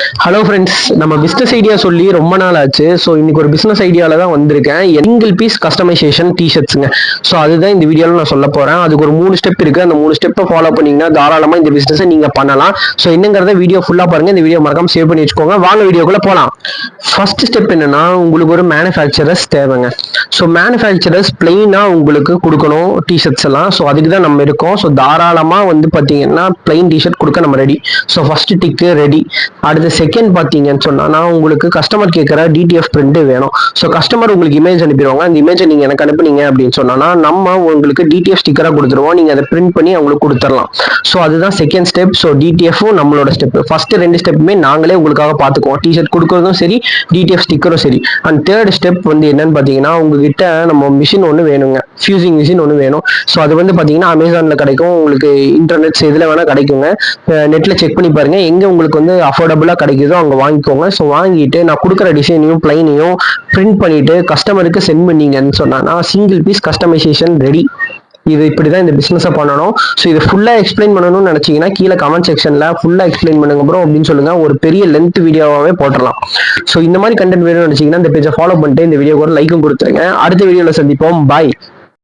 Hello friends, நம்ம business idea சொல்லி ரொம்ப நாள் ஆச்சு. ஸோ இன்னைக்கு ஒரு பிஸ்னஸ் ஐடியாவில் தான் வந்திருக்கேன். சிங்கிள் பீஸ் கஸ்டமைசேஷன் டிஷர்ட்ஸுங்க. ஸோ அதுதான் இந்த வீடியோவில் நான் சொல்ல போகிறேன். அதுக்கு ஒரு 3 ஸ்டெப் இருக்குது. அந்த 3 ஸ்டெப்பை ஃபாலோ பண்ணிங்கன்னா தாராளமாக இந்த பிஸ்னஸை நீங்கள் பண்ணலாம். ஸோ என்னங்கிறத வீடியோ ஃபுல்லாக பாருங்கள். இந்த வீடியோ மறக்காம சேவ் பண்ணி வச்சுக்கோங்க. வாங்க வீடியோக்குள்ளே போகலாம். ஃபர்ஸ்ட் ஸ்டெப் என்னன்னா, உங்களுக்கு ஒரு மேனுஃபேக்சரர்ஸ் தேவைங்க. ஸோ மேனுஃபேக்சரர்ஸ் பிளெயினாக உங்களுக்கு கொடுக்கணும் டிஷர்ட்ஸ் எல்லாம். ஸோ அதுக்கு தான் நம்ம இருக்கோம். ஸோ தாராளமாக வந்து பார்த்தீங்கன்னா பிளெயின் டிஷர்ட் கொடுக்க நம்ம ரெடி. ஸோ ஃபர்ஸ்ட் டிக்கு ரெடி. அடுத்த செகண்ட் பார்த்தீங்கன்னு சொன்னா உங்களுக்கு கஸ்டமர் கேட்குற டிடிஎஃப் பிரிண்ட் வேணும். ஸோ கஸ்டமர் உங்களுக்கு இமேஜ் அனுப்பிடுவாங்க. அந்த இமேஜை நீங்கள் எனக்கு அனுப்புனீங்க அப்படின்னு சொன்னா நம்ம உங்களுக்கு டிடிஎஃப் ஸ்டிக்கராக கொடுத்துருவோம். நீங்கள் அதை பிரிண்ட் பண்ணி அவங்களுக்கு கொடுத்துடலாம். ஸோ அதுதான் செகண்ட் ஸ்டெப். ஸோ டிடிஎஃப்பும் நம்மளோட ஸ்டெப். ஃபர்ஸ்ட் 2 ஸ்டெப்புமே நாங்களே உங்களுக்காக பார்த்துக்குவோம். டிஷர்ட் கொடுக்கறதும் சரி, டிடிஎஃப் ஸ்டிக்கரும் சரி. அண்ட் தேர்ட் ஸ்டெப் வந்து என்னன்னு பார்த்தீங்கன்னா, உங்ககிட்ட நம்ம மிஷின் ஒன்று வேணுங்க. ஃபியூசிங் மிஷின் ஒன்று வேணும். ஸோ அது வந்து பார்த்தீங்கன்னா அமேசானில் கிடைக்கும். உங்களுக்கு இன்டர்நெட்ஸ் இதில் வேணால் கிடைக்குங்க. நெட்டில் செக் பண்ணி பாருங்க. எங்கே உங்களுக்கு வந்து அஃபோர்டபுளாக கிடைக்குதோ அங்கே வாங்கிக்கோங்க. ஸோ வாங்கிட்டு நான் கொடுக்குற டிசைனையும் பிளைனையும் பிரிண்ட் பண்ணிட்டு கஸ்டமருக்கு சென்ட் பண்ணீங்கன்னு சொன்னா சிங்கிள் பீஸ் கஸ்டமைசேஷன் ரெடி. இது இப்படிதான் இந்த பிசினஸை பண்ணணும். ஸோ இது ஃபுல்லாக எக்ஸ்பிளைன் பண்ணணும்னு நினைச்சீங்கன்னா கீழே கமெண்ட் செக்ஷன்ல ஃபுல்லாக எக்ஸ்பிளைன் பண்ணுங்க ப்ரோ அப்படின்னு சொல்லுங்க. ஒரு பெரிய லென்த் வீடியோவாகவே போட்டுடலாம். ஸோ இந்த மாதிரி கண்டென்ட் வேணும்னு நினைச்சீங்கன்னா இந்த பேஜை ஃபாலோ பண்ணிட்டு இந்த வீடியோ கூட லைக்கும் கொடுத்துருங்க. அடுத்த வீடியோவில் சந்திப்போம். பாய்.